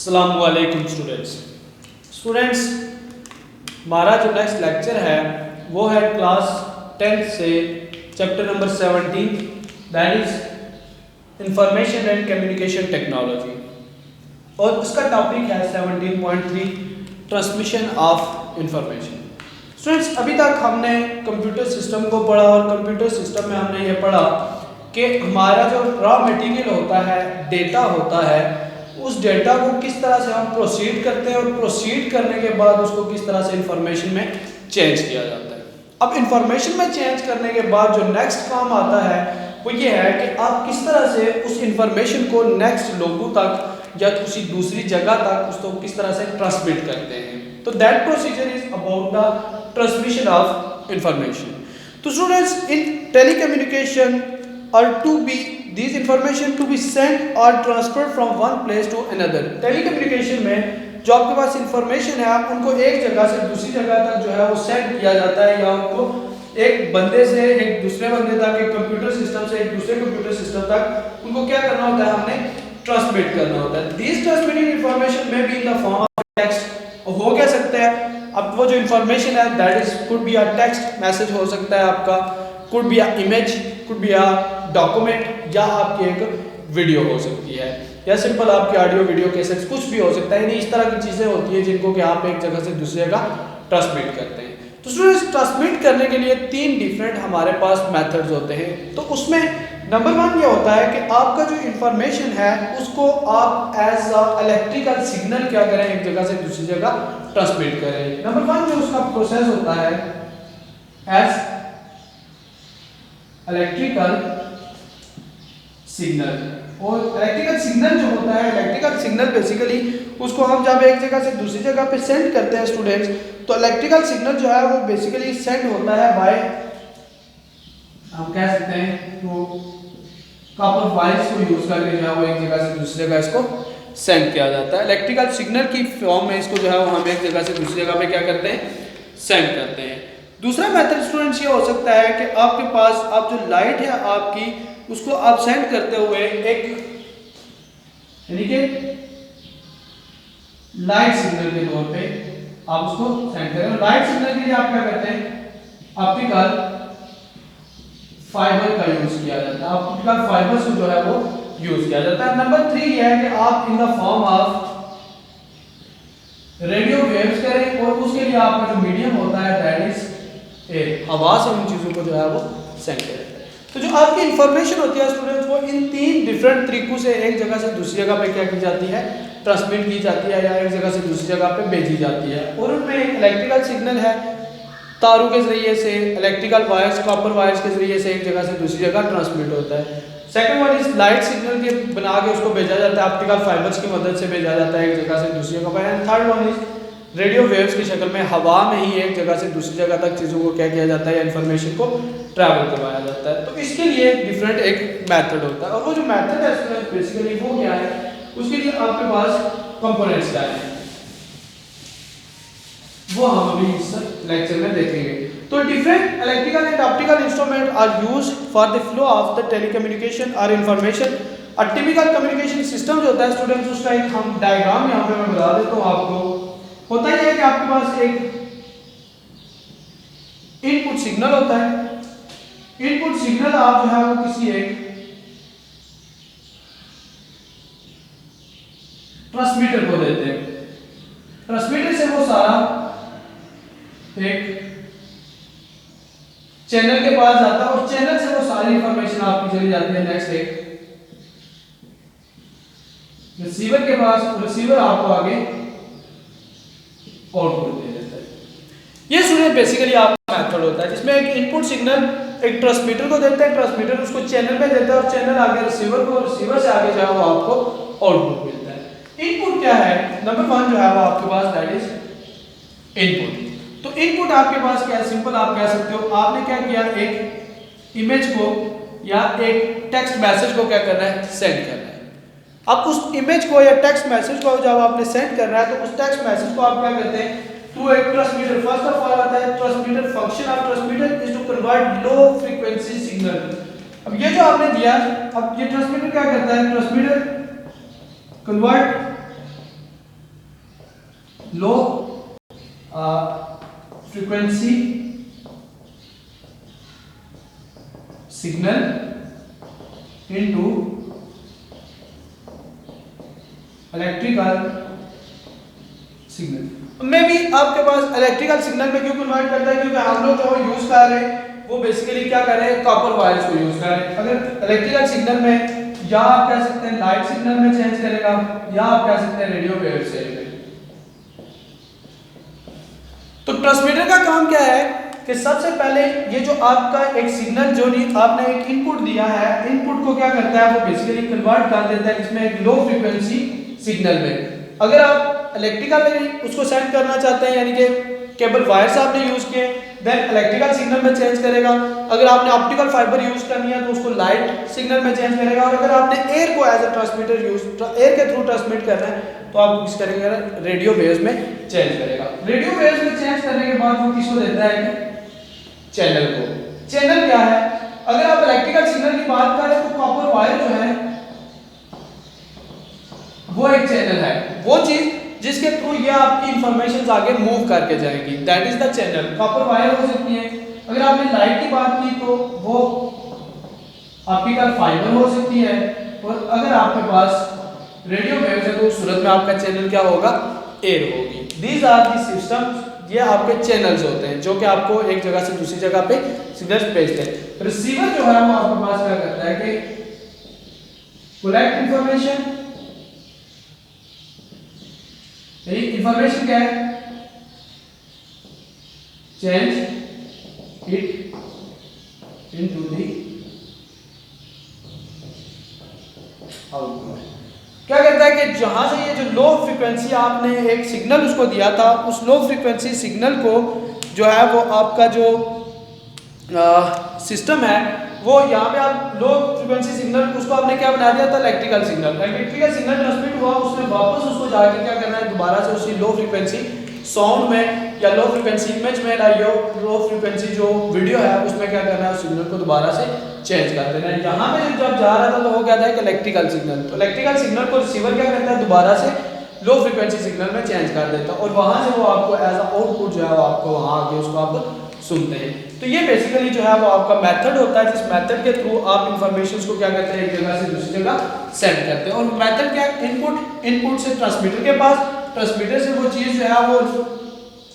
अस्सलामुअलैकुम स्टूडेंट्स हमारा जो नेक्स्ट लेक्चर है वो है क्लास 10th से chapter number 17 that is information and communication technology और उसका टॉपिक है 17.3 ट्रांसमिशन ऑफ इंफॉर्मेशन। स्टूडेंट्स अभी तक हमने कंप्यूटर सिस्टम को पढ़ा और कंप्यूटर सिस्टम में हमने ये पढ़ा कि हमारा जो रॉ मटेरियल होता है, डेटा होता है, उस डेटा को किस तरह से हम प्रोसीड करते हैं और प्रोसीड करने के बाद उसको किस तरह से इंफॉर्मेशन में चेंज किया जाता है। अब इंफॉर्मेशन में चेंज करने के बाद जो नेक्स्ट काम आता है वो ये है कि आप किस तरह से उस इंफॉर्मेशन को नेक्स्ट लोगों तक या किसी दूसरी जगह तक उसको किस तरह से ट्रांसमिट करते हैं। तो that procedure is about the transmission of information. तो students in telecommunication or to be these information to be sent or transferred from one place to another। Telecommunication में जो आपके पास इंफॉर्मेशन है उनको एक जगह से दूसरी जगह तक जो है वो सेंड किया जाता है या उनको एक बंदे से एक दूसरे बंदे तक, एक कंप्यूटर सिस्टम से एक दूसरे कंप्यूटर सिस्टम तक उनको क्या करना होता है, हमने ट्रांसमिट करना होता है। दिस ट्रांसमिटेड इंफॉर्मेशन में be in the form of text हो क्या सकता है। अब वो जो इंफॉर्मेशन है that is could be a text message हो सकता है आपका, could be a image, could be a document या आपकी एक वीडियो हो सकती है या सिंपल आपकी ऑडियो वीडियो कैसेट्स कुछ भी हो सकता है। यानी इस तरह की चीज़ें होती है जिनको कि आप एक जगह से दूसरी जगह ट्रांसमिट करते हैं। तो स्टूडेंट्स ट्रांसमिट करने के लिए 3 डिफरेंट हमारे पास मेथड्स होते हैं। तो उसमें नंबर 1 ये होता है कि आपका जो इंफॉर्मेशन है उसको आप एज अ इलेक्ट्रिकल सिग्नल क्या करें, एक जगह से दूसरी जगह ट्रांसमिट करें। नंबर 1 जो उसका प्रोसेस होता है एज इलेक्ट्रिकल सिग्नल। और इलेक्ट्रिकल सिग्नल जो होता है, इलेक्ट्रिकल सिग्नल बेसिकली उसको हम जब एक जगह से दूसरी जगह पे सेंड करते हैं स्टूडेंट्स, तो इलेक्ट्रिकल सिग्नल जो है वो बेसिकली सेंड होता है बाय, हम कह सकते हैं तो कॉपर वायर्स को यूज करके जो है वो एक जगह से दूसरी जगह इसको सेंड किया जाता है। इलेक्ट्रिकल सिग्नल की फॉर्म में इसको जो है वो हम एक जगह से दूसरी जगह पे क्या करते हैं, सेंड करते हैं। दूसरा मेथड स्टूडेंट्स ये हो सकता है कि आपके पास आप जो लाइट है आपकी उसको आप सेंड करते हुए एक यानी कि लाइट सिग्नल के तौर पे आप उसको सेंड करें। लाइट सिग्नल के लिए आप क्या करते हैं, ऑप्टिकल फाइबर का यूज किया जाता है। ऑप्टिकल फाइबर से जो है वो यूज किया जाता है। नंबर 3 ये है कि आप in the form of radio waves करें और उसके लिए आपका जो मीडियम होता है दैट इज एयर, हवा से उन चीजों को जो है वो सेंड करें। तो जो आपकी इंफॉर्मेशन होती है स्टूडेंट्स वो इन 3 डिफरेंट तरीकों से एक जगह से दूसरी जगह पे क्या की जाती है, ट्रांसमिट की जाती है या एक जगह से दूसरी जगह पे भेजी जाती है। और उनमें एक इलेक्ट्रिकल सिग्नल है, तारों के जरिए से, इलेक्ट्रिकल वायर्स, कॉपर वायर्स के जरिए से एक जगह से दूसरी जगह ट्रांसमिट होता है। Second one is light signal के बना के उसको भेजा जाता है, ऑप्टिकल फाइबर्स की मदद से भेजा जाता है एक जगह से दूसरी जगह पर। And third one is radio waves की शक्ल में हवा में ही एक जगह से दूसरी जगह तक चीज़ों को क्या किया जाता है या इन्फॉर्मेशन को ट्रैवल करवाया जाता है। तो इसके लिए डिफरेंट एक मेथड होता है और वो जो मेथड है बेसिकली वो क्या है, उसके लिए आपके पास कंपोनेंट्स क्या है वो हम अभी इस लेक्चर में देखेंगे। तो different electrical and optical instrument are used for the flow of the telecommunication और information. A typical communication system जो होता है स्टूडेंट्स उसका एक हम डायग्राम यहाँ पे मैं बता देता हूँ आपको। होता ही है कि आपके पास एक इनपुट सिग्नल होता है। इनपुट सिग्नल आप जो है वो किसी एक ट्रांसमीटर को देते हैं। ट्रांसमीटर से वो सारा एक चैनल के पास जाता है और चैनल से वो सारी इंफॉर्मेशन आपकी चली जाती है नेक्स्ट एक रिसीवर के पास। रिसीवर आपको आगे आउटपुट दे देता है। ये सुनिए बेसिकली आपका मेथड होता है जिसमें एक इनपुट सिग्नल एक ट्रांसमीटर को देता है, ट्रांसमीटर उसको चैनल पे देता है और चैनल आगे रिसीवर को, रिसीवर से आगे जाए वो आपको आउटपुट मिलता है। इनपुट क्या है, नंबर 1 जो है वो आपके पास दैट इज इनपुट। तो इनपुट आपके पास क्या है, सिंपल आप कह सकते हो आपने क्या किया, एक इमेज को या एक टेक्स्ट मैसेज को क्या करना है, सेंड करना है। अब उस इमेज को या टेक्स्ट मैसेज को जब आपने सेंड करना है तो उस टेक्स्ट मैसेज को आप क्या करते हैं, थ्रू एक ट्रांसमीटर। फर्स्ट ऑफ ऑल आता है transmitter. Function of transmitter is to convert low frequency signal. अब ये जो आपने दिया, अब ये ट्रांसमीटर क्या करता है, transmitter convert low frequency signal into electrical signal में भी आपके पास इलेक्ट्रिकल सिग्नल में क्यों कन्वर्ट करता है, क्योंकि हम लोग जो यूज कर रहे हैं वो बेसिकली क्या कर रहे हैं, कॉपर वायर्स को यूज कर रहे हैं। अगर इलेक्ट्रिकल सिग्नल में या आप कह सकते हैं लाइट सिग्नल में चेंज करेगा, या आप कह सकते हैं रेडियो वेव से। तो ट्रांसमीटर का काम क्या है कि सबसे पहले ये जो आपका एक सिग्नल जो नहीं आपने एक इनपुट दिया है, इनपुट को क्या करता है वो बेसिकली कन्वर्ट कर देता है इसमें एक लो फ्रीक्वेंसी सिग्नल में। अगर आप इलेक्ट्रिकल उसको सेंड करना चाहते हैं, यानी कि केबल वायर्स आपने यूज किए, देन इलेक्ट्रिकल सिग्नल में चेंज करेगा। अगर आपने ऑप्टिकल फाइबर यूज करनी है तो उसको लाइट सिग्नल में चेंज करेगा। और अगर आपने एयर को एज अ ट्रांसमीटर एयर के थ्रू ट्रांसमिट करना है तो आप किस करेंगे, रेडियो वेव्स में चेंज करेगा। रेडियो वेव्स में चेंज करने के बाद वो किसको देता है, चैनल को। चैनल क्या है, अगर आप इलेक्ट्रिकल सिग्नल की बात करें तो कॉपर वायर जो है वो एक चैनल है, वो चीज जिसके थ्रू ये आपकी इंफॉर्मेशन आगे मूव करके जाएगी, that is the channel. Copper wire हो सकती है। अगर आपने लाइट की बात की तो वो ऑप्टिकल फाइबर हो सकती है। और अगर आपके पास रेडियो वेव्स है तो उस सूरत में आपका चैनल क्या होगा, एयर होगी। दीज आर दी सिस्टम्स, ये आपके चैनल्स होते हैं जो कि आपको एक जगह से दूसरी जगह पे सिग्नल भेजते हैं। रिसीवर जो है वो आपके पास क्या करता है कि कलेक्ट इंफॉर्मेशन, इंफॉर्मेशन क्या है, change it into the output. क्या कहता है कि जहां से ये जो लो फ्रीक्वेंसी आपने एक सिग्नल उसको दिया था, उस लो फ्रीक्वेंसी सिग्नल को जो है वो आपका जो सिस्टम है वो यहाँ पे आप लो फ्रीक्वेंसी सिग्नल उसको आपने क्या बना दिया था, electrical signal. Electrical signal transmit हुआ, उसने वापस उसको जाके क्या करना है, दोबारा से उसी लो फ्रीक्वेंसी साउंड में या लो फ्रीक्वेंसी इमेज में या लो फ्रीक्वेंसी जो वीडियो है उसमें क्या करना है, उस सिग्नल को दोबारा से चेंज कर देना है। यहाँ पे जब जा रहा था तो वो कहता है कि इलेक्ट्रिकल सिग्नल, तो इलेक्ट्रिकल सिग्नल को रिसीवर क्या करता है, दोबारा से लो फ्रीक्वेंसी सिग्नल में चेंज कर देता है और वहां से वो आपको एज अ आउटपुट जो है वो आपको वहां आके उसको आप सुनते हैं। तो ये बेसिकली जो है वो आपका मेथड होता है, जिस मेथड के थ्रू आप इंफॉर्मेशन को क्या करते हैं, एक जगह से दूसरी जगह सेंड करते हैं। और मेथड क्या है, इनपुट से ट्रांसमीटर के पास, ट्रांसमीटर से वो चीज जो है वो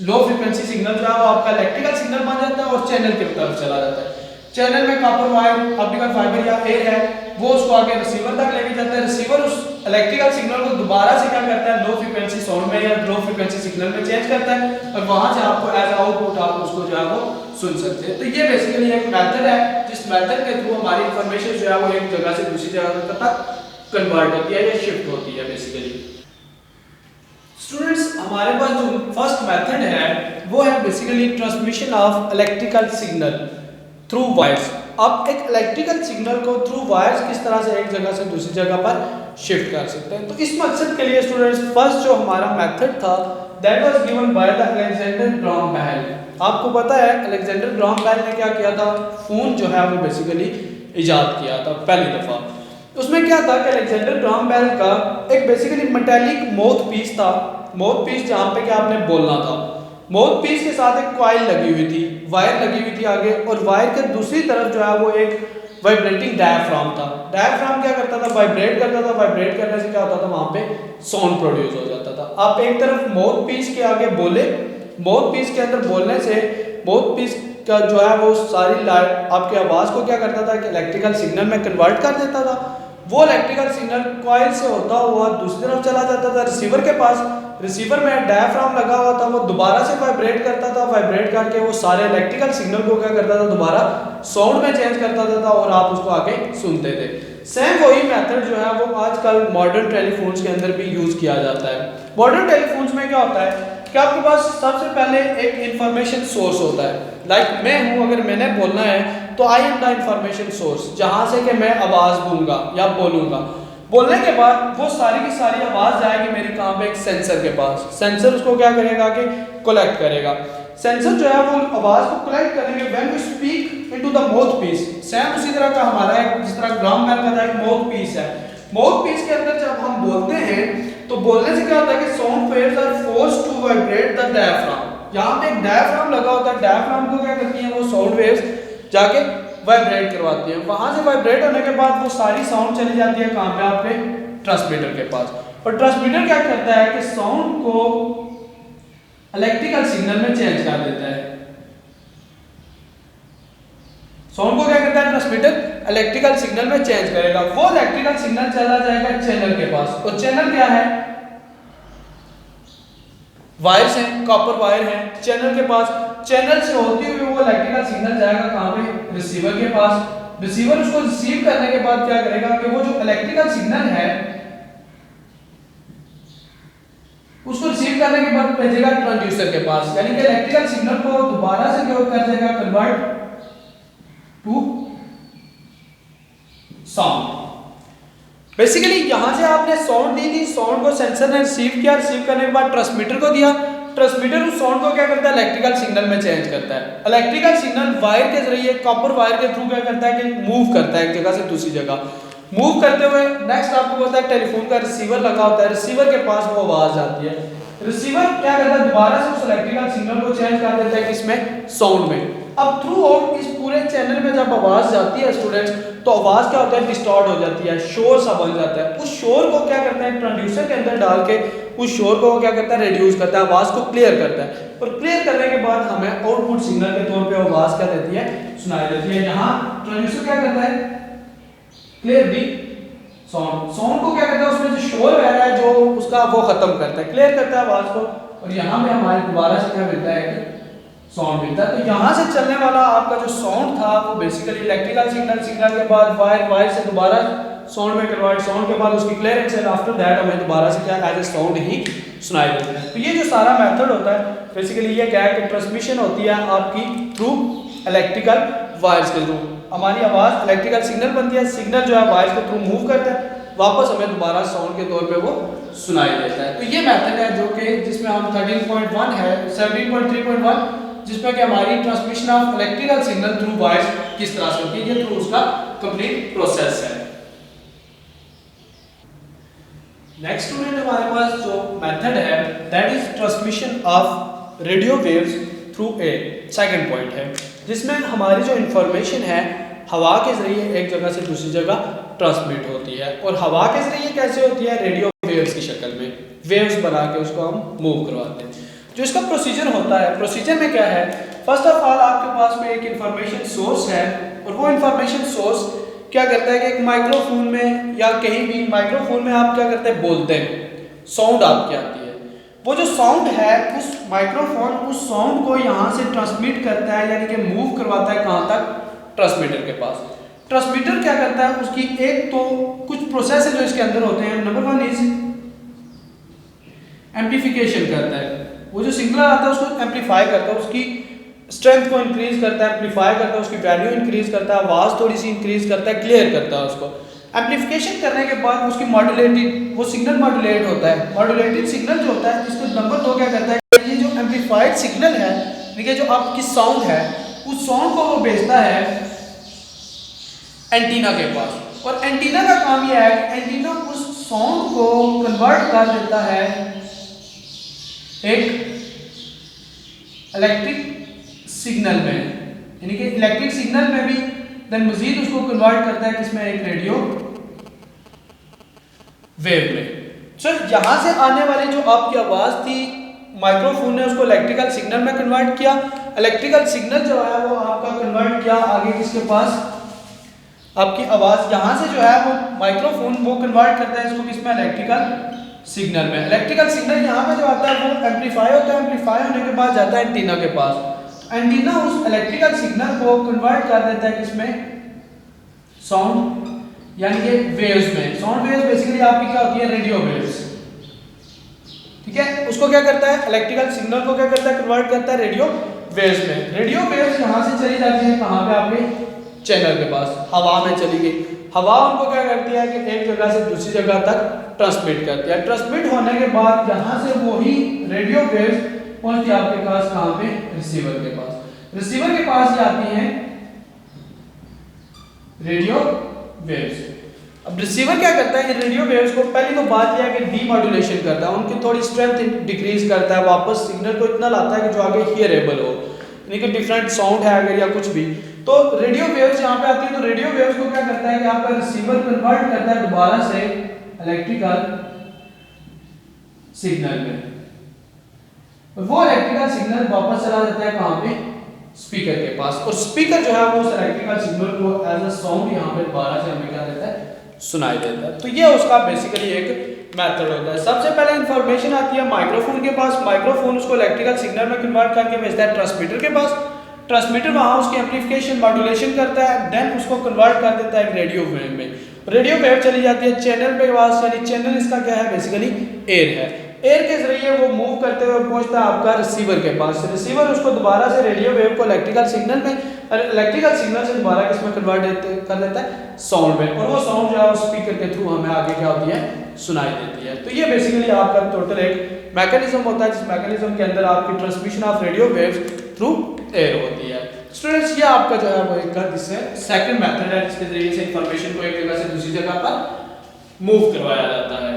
लो फ्रीक्वेंसी सिग्नल जो है वो आपका इलेक्ट्रिकल सिग्नल बन जाता है और चैनल की तरफ चला जाता है। चैनल में कॉपर वायर, ऑप्टिकल फाइबर या एयर है, वो उसको आगे रिसीवर तक लेके जाता है। रिसीवर उस इलेक्ट्रिकल सिग्नल को दोबारा से क्या करता है, लो फ्रीक्वेंसी साउंड में या लो फ्रीक्वेंसी सिग्नल में चेंज करता है और वहां से आपको एज आउटपुट आप उसको जो है वो सुन सकते हैं। तो ये बेसिकली एक मेथड है जिस मेथड के थ्रू हमारी इंफॉर्मेशन जो है वो एक जगह से दूसरी जगह तक कन्वर्ट होती है या शिफ्ट होती है बेसिकली। स्टूडेंट्स, हमारे पास जो फर्स्ट मेथड है वो है basically transmission of electrical signal through wires. आप एक इलेक्ट्रिकल सिग्नल को थ्रू वायर्स किस तरह से एक जगह से दूसरी जगह पर शिफ्ट कर सकते हैं। तो इस मकसद के लिए स्टूडेंट्स फर्स्ट जो हमारा मेथड था that was given by the Alexander Graham Bell. आपको पता है अलेक्जेंडर ग्राहम बेल ने क्या किया था, फोन जो है वो बेसिकली इजाद किया था पहली दफा। उसमें क्या था कि अलेक्जेंडर ग्राहम बेल का एक बेसिकली मेटालिक माउथ पीस था, माउथ पीस जहाँ पे कि आपने बोलना था। माउथ पीस के साथ एक कॉइल लगी हुई थी, वायर लगी हुई थी आगे, और वायर के दूसरी तरफ जो है वो एक वाइब्रेटिंग डायफ्राम था। डायफ्राम क्या करता था, वाइब्रेट करता था। वाइब्रेट करने से क्या होता था, वहां पे साउंड प्रोड्यूस हो जाता था। आप एक तरफ माउथ पीस के आगे बोले, माउथ पीस के अंदर बोलने से माउथ पीस का जो है वो सारी लाइट आपकी आवाज को क्या करता था कि इलेक्ट्रिकल सिग्नल में कन्वर्ट कर देता था। वो इलेक्ट्रिकल सिग्नल कॉइल से होता हुआ दूसरी तरफ चला जाता था रिसीवर के पास। रिसीवर में डायफ्राम लगा हुआ था, वो दोबारा से वाइब्रेट करता था। वाइब्रेट करके वो सारे इलेक्ट्रिकल सिग्नल को क्या करता था, दोबारा साउंड में चेंज करता था और आप उसको आगे सुनते थे। सेम वही मेथड जो है वो आजकल मॉडर्न टेलीफोन्स के अंदर भी यूज किया जाता है। मॉडर्न टेलीफोन्स में क्या होता है कि आपके पास सबसे पहले एक इंफॉर्मेशन सोर्स होता है। लाइक मैं हूं, अगर मैंने बोलना है तो I am the information source, जहां से कि मैं आवाज दूंगा या बोलूंगा। बोलने के बाद वो सारी की सारी आवाज जाएगी मेरे कहाँ पे, एक सेंसर के पास। सेंसर उसको क्या करेगा कि कलेक्ट करेगा। सेंसर जो है वो आवाज को कलेक्ट करेंगे when we speak into the mouthpiece. Same उसी तरह का हमारा एक, जिस तरह ग्राहम बेल का था एक माउथ पीस है, माउथ पीस के अंदर जब हम बोलते हैं तो बोलने से क्या होता है कि sound waves are forced to vibrate the diaphragm. यहाँ पे एक डायफ्राम लगा होता है, डायफ्राम को क्या करती है वो साउंड वेव्स जाके वाइब्रेट करवाती है। वहां से वाइब्रेट होने के बाद वो सारी साउंड चली जाती है कहाँ पे, आपके ट्रांसमीटर के पास। और ट्रांसमीटर क्या करता है कि साउंड को इलेक्ट्रिकल सिग्नल में चेंज कर देता है। साउंड को क्या करता है ट्रांसमीटर, इलेक्ट्रिकल सिग्नल में चेंज करेगा। वो इलेक्ट्रिकल सिग्नल चला जाएगा चैनल के पास। और चैनल क्या है, वायर्स हैं, कॉपर वायर है चैनल के पास। चैनल से होती हुई वो इलेक्ट्रिकल सिग्नल जाएगा कहां पे, रिसीवर के पास। रिसीवर उसको रिसीव करने के बाद क्या करेगा कि वो जो इलेक्ट्रिकल सिग्नल है उसको रिसीव करने के बाद भेजेगा ट्रांसड्यूसर के पास, यानी कि इलेक्ट्रिकल सिग्नल को दोबारा से क्या कर देगा, कन्वर्ट टू साउंड। बेसिकली यहां से आपने साउंड दी थी, साउंड को सेंसर ने रिसीव किया, रिसीव करने के बाद ट्रांसमीटर को दिया, ट्रांसमीटर उस साउंड को क्या करता है इलेक्ट्रिकल सिग्नल में चेंज करता है। इलेक्ट्रिकल सिग्नल वायर के जरिए, कॉपर वायर के थ्रू क्या करता है कि मूव करता है एक जगह से दूसरी जगह। मूव करते हुए नेक्स्ट आपको पता है टेलीफोन का रिसीवर लगा होता है, रिसीवर के पास वो आवाज आती है। रिसीवर क्या करता है दोबारा से उस इलेक्ट्रिकल सिग्नल को चेंज कर देता है किसमें, साउंड में। अब थ्रू आउट इस पूरे चैनल में जब आवाज जाती है स्टूडेंट्स, तो आवाज क्या होता है डिस्टॉर्ट हो जाती है, शोर सा बन जाता है। उस शोर को क्या करता है ट्रांसड्यूसर के अंदर डाल के उस शोर को क्या करता है रिड्यूस करता है, आवाज को क्लियर करता है। और क्लियर करने के बाद हमें आउटपुट सिग्नल के तौर पे आवाज क्या देती है, सुनाई देती है। यहाँ ट्रांसड्यूसर क्या करता है क्लियर दी साउंड, साउंड को क्या करता है उसमें जो शोर रह रहा है जो उसका वो खत्म करता है, क्लियर करता है आवाज को। और यहाँ पे हमारे दोबारा से क्या मिलता है साउंड मिलता है। तो यहाँ से चलने वाला आपका जो साउंड था वो बेसिकली इलेक्ट्रिकल सिग्नल, सिग्नल के बाद वायर, वायर से दोबारा साउंड में कन्वर्ट, साउंड के बाद उसकी क्लियरेंस एंड आफ्टर दैट हमें दोबारा से क्या एज ए साउंड ही सुनाई देता है। तो ये जो सारा मेथड होता है बेसिकली ये क्या है कि ट्रांसमिशन होती है आपकी थ्रू इलेक्ट्रिकल वायर्स के थ्रू। हमारी आवाज इलेक्ट्रिकल सिग्नल बनती है, सिग्नल जो है वायर्स के थ्रू मूव करता है, वापस हमें दोबारा साउंड के तौर पे वो सुनाई देता है। तो ये मेथड है जो कि जिसमें हम 13.1 है 17.3.1 जिसमें कि हमारी transmission of electrical signal through wires किस तरह से होती है, ये थ्रू उसका कंप्लीट प्रोसेस है। नेक्स्ट स्टूडेंट हमारे पास जो मेथड है that is transmission of radio waves through air, second point है जिसमें हमारी जो इंफॉर्मेशन है हवा के जरिए एक जगह से दूसरी जगह ट्रांसमिट होती है। और हवा के जरिए कैसे होती है, रेडियो वेव्स की शक्ल में, वेव्स बना के उसको हम मूव करवाते हैं। जो इसका प्रोसीजर होता है, प्रोसीजर में क्या है, फर्स्ट ऑफ ऑल आपके पास में एक इंफॉर्मेशन सोर्स है और वो इंफॉर्मेशन सोर्स क्या करता है कि एक माइक्रोफोन में या कहीं भी माइक्रोफोन में आप क्या करते हैं बोलते हैं, साउंड आपकी आती है। वो जो साउंड है उस माइक्रोफोन उस साउंड को यहाँ से ट्रांसमिट करता है, यानी कि मूव करवाता है कहाँ तक, ट्रांसमीटर के पास। ट्रांसमीटर क्या करता है उसकी एक तो कुछ प्रोसेस है जो इसके अंदर होते हैं। नंबर 1 इज एम्प्लीफिकेशन करता है, वो जो सिग्नल आता है उसको एम्पलीफाई करता है, उसकी स्ट्रेंथ को इंक्रीज करता है, एम्पलीफाई करता है, उसकी वैल्यू इंक्रीज करता है, आवाज थोड़ी सी इंक्रीज करता है, क्लियर करता है उसको। एम्पलीफिकेशन करने के बाद उसकी मॉड्यूलेटेड वो सिग्नल मॉड्यूलेट होता है। मॉड्यूलेटेड सिग्नल जो होता है इसको नंबर 2 क्या करता है, ये जो एम्पलीफाइड सिग्नल है देखिए जो आपकी साउंड है उस साउंड को वो भेजता है एंटीना के पास। और एंटीना का काम यह है कि एंटीना उस साउंड को कन्वर्ट कर देता है एक इलेक्ट्रिक सिग्नल में, यानी कि इलेक्ट्रिक सिग्नल में भी देन मजीद उसको कन्वर्ट करता है किसमें, एक रेडियो वेव में। सर यहां से आने वाली जो आपकी आवाज थी माइक्रोफोन ने उसको इलेक्ट्रिकल सिग्नल में कन्वर्ट किया, इलेक्ट्रिकल सिग्नल जो है वो आपका कन्वर्ट किया आगे किसके पास, आपकी आवाज यहां से जो है वो माइक्रोफोन वो कन्वर्ट करता है इसको किसमें, इलेक्ट्रिकल सिग्नल में। इलेक्ट्रिकल सिग्नल यहाँ पे जो आता है वो एम्पलीफाई होता है, एम्पलीफाई होने के बाद जाता है एंटीना के पास। एंटीना उस इलेक्ट्रिकल सिग्नल को कन्वर्ट कर देता है किसमें, साउंड यानी कि वेव्स में। साउंड वेव्स बेसिकली आपकी क्या होती है, रेडियो वेव्स, ठीक है। उसको क्या करता है, इलेक्ट्रिकल सिग्नल को क्या करता है, कन्वर्ट करता है रेडियो वेव्स में। रेडियो वेव्स यहाँ से चली जाती है कहाँ पे, आपके चैनल के पास, हवा में चली गई। हवा उनको क्या करती है कि एक जगह से दूसरी जगह तक ट्रांसमिट करती है। ट्रांसमिट होने के बाद यहाँ से वही रेडियो वेव्स पहुंचती है आपके पास कहाँ पे, रिसीवर के पास। रिसीवर के पास ये आती हैं रेडियो वेव्स। अब रिसीवर क्या करता है, इन रेडियो वेव्स को पहली तो बात यह है कि डीमॉड्यूलेशन करता है, उनकी थोड़ी स्ट्रेंथ डिक्रीज करता है, वापस सिग्नल को इतना लाता है कि जो आगे हियरेबल हो, यानी कि डिफरेंट साउंड है अगर या कुछ भी। तो रेडियो वेव्स यहाँ पे आती है, तो रेडियो वेव्स को क्या करता है कि आपका रिसीवर कन्वर्ट करता है दोबारा से इलेक्ट्रिकल सिग्नल में, और वो इलेक्ट्रिकल सिग्नल वापस चला जाता है कहाँ पे, स्पीकर के पास, और स्पीकर जो है वो उस इलेक्ट्रिकल सिग्नल को एज अ साउंड यहाँ पे दोबारा से हमें क्या देता है, सुनाई देता है। तो ये उसका बेसिकली एक मेथड होता है। सबसे पहले इंफॉर्मेशन आती है माइक्रोफोन के पास, माइक्रोफोन उसको इलेक्ट्रिकल सिग्नल में कन्वर्ट करके भेजता है ट्रांसमीटर के पास, ट्रांसमीटर वहाँ उसकी एम्प्लीफिकेशन मॉड्यूलेशन करता है, देन उसको कन्वर्ट कर देता है एक रेडियो वेव में। रेडियो वेव चली जाती है चैनल पे पास, यानी चैनल इसका क्या है, बेसिकली एयर है, एयर के जरिए वो मूव करते हुए पहुंचता है आपका रिसीवर के पास, रिसीवर उसको दोबारा से रेडियो वेव को इलेक्ट्रिकल सिग्नल में, इलेक्ट्रिकल सिग्नल से दोबारा किसमें कन्वर्ट कर देता है, साउंड में, और वो साउंड जो है स्पीकर के थ्रू हमें आगे क्या होती है, सुनाई देती है। तो ये बेसिकली आपका टोटल एक मैकेनिज्म होता है, जिस मैकेनिज्म के अंदर आपकी transmission of radio waves through air होती है। स्टूडेंट्स, ये आपका जो है वो एक जिससे सेकंड मेथड है, जिसके जरिए से इंफॉर्मेशन को एक जगह से दूसरी जगह पर मूव करवाया जाता है।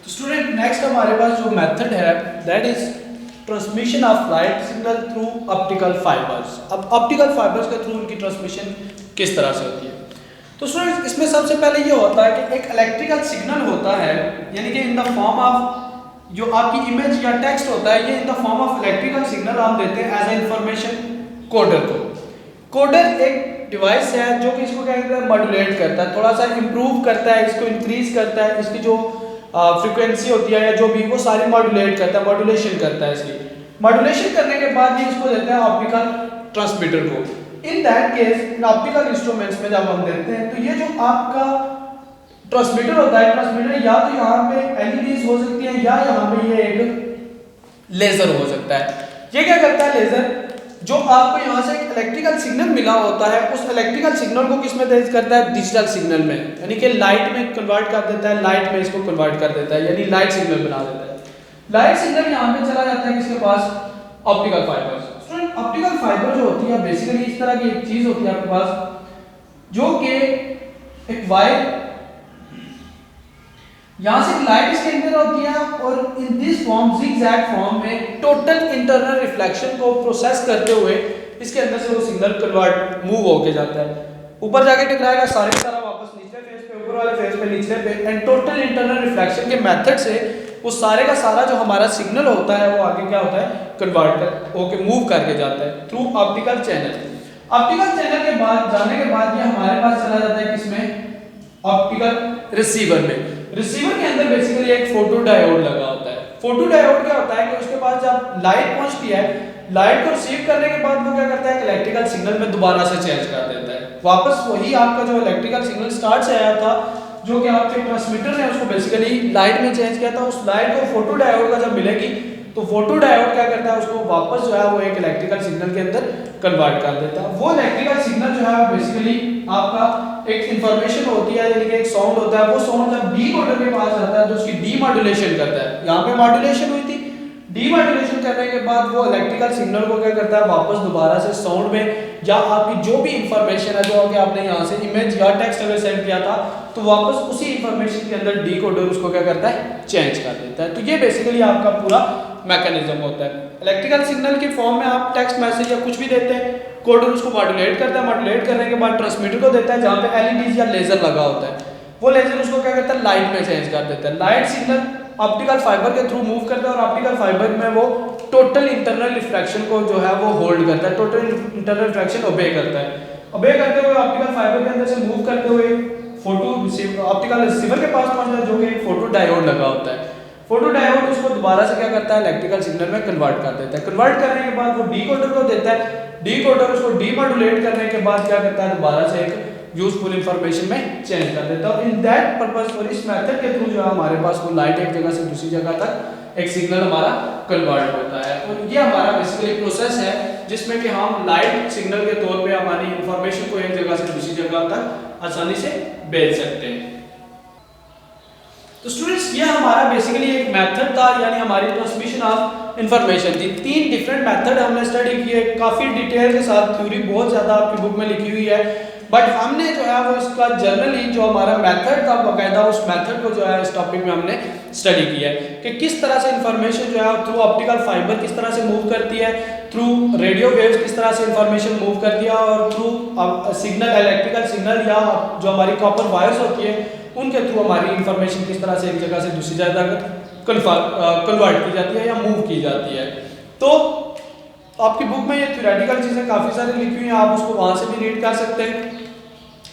तो स्टूडेंट, नेक्स्ट हमारे पास जो मेथड है that is transmission of light signal through optical fibres. अब ऑप्टिकल फाइबर्स के थ्रू उनकी ट्रांसमिशन किस तरह से होती है? तो स्टूडेंट्स, इसमें सबसे पहले ये होता है कि एक इलेक्ट्रिकल सिग्नल होता है, यानी कि इन द फॉर्म ऑफ जो आपकी इमेज या टेक्स्ट होता है, ये in the form of electrical signal हम देते हैं एज ए इंफॉर्मेशन कोडर को। कोडर एक डिवाइस है जो कि इसको क्या कहते हैं, मॉड्यूलेट करता है, थोड़ा सा इंप्रूव करता है, इसको इंक्रीज करता है, इसकी जो फ्रीक्वेंसी होती है या जो भी, वो सारी मॉड्यूलेट करता है, मॉड्यूलेशन करता है। इसकी मॉड्यूलेशन करने के बाद ये इसको देता है ऑप्टिकल ट्रांसमीटर को। In that case in optical instruments में जब हम देते हैं, तो ये जो आपका ट्रांसमीटर होता है, ट्रांसमीटर या तो यहाँ पे एलईडीज हो सकती है या यहाँ पे ये एक लेजर हो सकता है। ये क्या करता है लेजर, जो आपको यहाँ से एक इलेक्ट्रिकल सिग्नल मिला होता है, उस इलेक्ट्रिकल सिग्नल को किस में तेज करता है, डिजिटल सिग्नल में, यानी कि लाइट में कन्वर्ट कर देता है, लाइट में इसको कन्वर्ट कर देता है, यानी लाइट सिग्नल बना देता है। लाइट सिग्नल यहाँ पे चला जाता है किसके पास, optical fibers. Student, optical fiber जो होती है बेसिकली इस तरह की एक चीज होती है आपके पास, जो कि एक वायर, यहाँ से लाइट इसके अंदर होती है, और in this form zigzag form में टोटल इंटरनल रिफ्लेक्शन को प्रोसेस करते हुए इसके अंदर से वो सिग्नल कन्वर्ट मूव होके जाता है, ऊपर जाके टकराएगा, सारे सारा वापस निचले फेस पे, ऊपर वाले फेस पे, निचले पे, एंड टोटल इंटरनल रिफ्लेक्शन के मेथड से वो सारे का सारा जो हमारा सिग्नल होता है वो आगे क्या होता है, कन्वर्ट कर होके मूव करके जाता है through optical channel. Optical channel के बाद जाने के बाद ये हमारे पास चला जाता है किसमें, ऑप्टिकल रिसीवर में। रिसीवर के अंदर बेसिकली एक फोटो डायोड लगा होता है। फोटो डायोड क्या होता है कि उसके पास जब लाइट पहुंचती है, लाइट को रिसीव करने के बाद वो क्या करता है, इलेक्ट्रिकल सिग्नल में दोबारा से चेंज कर देता है, वापस वही आपका जो इलेक्ट्रिकल सिग्नल स्टार्ट से आया था, जो कि आपके ट्रांसमीटर ने उसको बेसिकली लाइट में चेंज किया था, उस लाइट को फोटो डायोड का जब मिलेगी तो फोटो डायोड क्या करता है, उसको वापस जो है वो एक इलेक्ट्रिकल सिग्नल के अंदर कन्वर्ट कर देता है। वो इलेक्ट्रिकल सिग्नल जो है बेसिकली आपका एक इंफॉर्मेशन होती है, यानी कि एक साउंड होता है, वो साउंड जब डीकोडर के पास जाता है तो उसकी डीमॉड्यूलेशन करता है। यहाँ पे मॉड्यूलेशन हुई थी, डीमॉड्यूलेशन करने के बाद वो इलेक्ट्रिकल सिग्नल को क्या करता है, वापस दोबारा से साउंड में, या आपकी जो भी इंफॉर्मेशन है जो कि आपने यहाँ से इमेज या टेक्स्ट अगर सेंड किया था, तो वापस उसी इंफॉर्मेशन के अंदर डीकोडर उसको क्या करता है, चेंज कर देता है। तो ये बेसिकली आपका पूरा मैकेनिज्म होता है। इलेक्ट्रिकल सिग्नल के फॉर्म में आप टेक्स्ट मैसेज या कुछ भी देते हैं, कोडर उसको मॉड्यूलेट करता है, मॉड्यूलेट करने के बाद ट्रांसमीटर को देता है, जहाँ पे एलईडीज या लेजर लगा होता है, वो लेजर उसको क्या करता है, लाइट में चेंज कर देता है। लाइट सिग्नल ऑप्टिकल फाइबर के थ्रू मूव करता है, और ऑप्टिकल फाइबर में वो टोटल इंटरनल रिफ्लेक्शन को जो है वो होल्ड करता है, टोटल इंटरनल रिफ्लेक्शन ओबे करता है। ओबे करते हुए ऑप्टिकल फाइबर के अंदर से मूव करते हुए फोटो ऑप्टिकल रिसीवर के पास पहुंचता है, जो कि फोटो डायोड लगा होता है। फोटो डायोड उसको दोबारा से क्या करता है, इलेक्ट्रिकल सिग्नल में कन्वर्ट कर देता है। कन्वर्ट करने के बाद वो डीकोडर को देता है, डीकोडर उसको डीमॉड्यूलेट करने के बाद क्या करता है, दोबारा से एक यूजफुल इंफॉर्मेशन में चेंज कर देता है। इन दैट पर्पस, और इस मेथड के थ्रू जो है हमारे पास वो लाइट एक जगह से दूसरी जगह तक एक सिग्नल हमारा कन्वर्ट होता है। और ये हमारा बेसिकली प्रोसेस है जिसमें कि हम लाइट सिग्नल के तौर पे हमारी इंफॉर्मेशन को एक जगह से दूसरी जगह तक आसानी से भेज सकते हैं। तो स्टूडेंट्स, ये हमारा बेसिकली एक मेथड था, यानी हमारी ट्रांसमिशन ऑफ इंफॉर्मेशन थी। 3 डिफरेंट मेथड हमने स्टडी किए, काफ़ी डिटेल के साथ, थ्योरी बहुत ज़्यादा आपकी बुक में लिखी हुई है, बट हमने जो है वो इसका जनरली जो हमारा मेथड था बाकायदा उस मेथड को जो है इस टॉपिक में हमने स्टडी किया है कि किस तरह से इंफॉर्मेशन जो है थ्रू ऑप्टिकल फाइबर किस तरह से मूव करती है, थ्रू रेडियो वेव्स किस तरह से इंफॉर्मेशन मूव करती है, और थ्रू सिग्नल, इलेक्ट्रिकल सिग्नल या जो हमारी कॉपर वायर्स होती है उनके थ्रू हमारी इंफॉर्मेशन किस तरह से एक जगह से दूसरी जगह कन्वर्ट की जाती है या मूव की जाती है। तो आपकी बुक में ये थ्योरेटिकल चीज़ें काफ़ी सारी लिखी हुई हैं, आप उसको वहाँ से भी रीड कर सकते हैं।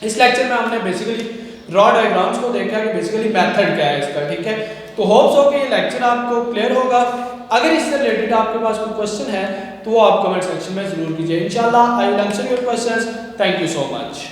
इस लेक्चर में हमने बेसिकली रॉ डायग्राम्स को देखा कि बेसिकली मेथड क्या है इसका, ठीक है। तो होप्स हो कि ये लेक्चर आपको क्लियर होगा। अगर इससे रिलेटेड आपके पास कोई क्वेश्चन है तो वो आप कमेंट सेक्शन में ज़रूर कीजिए। इंशाल्लाह I will answer your questions. Thank you so much.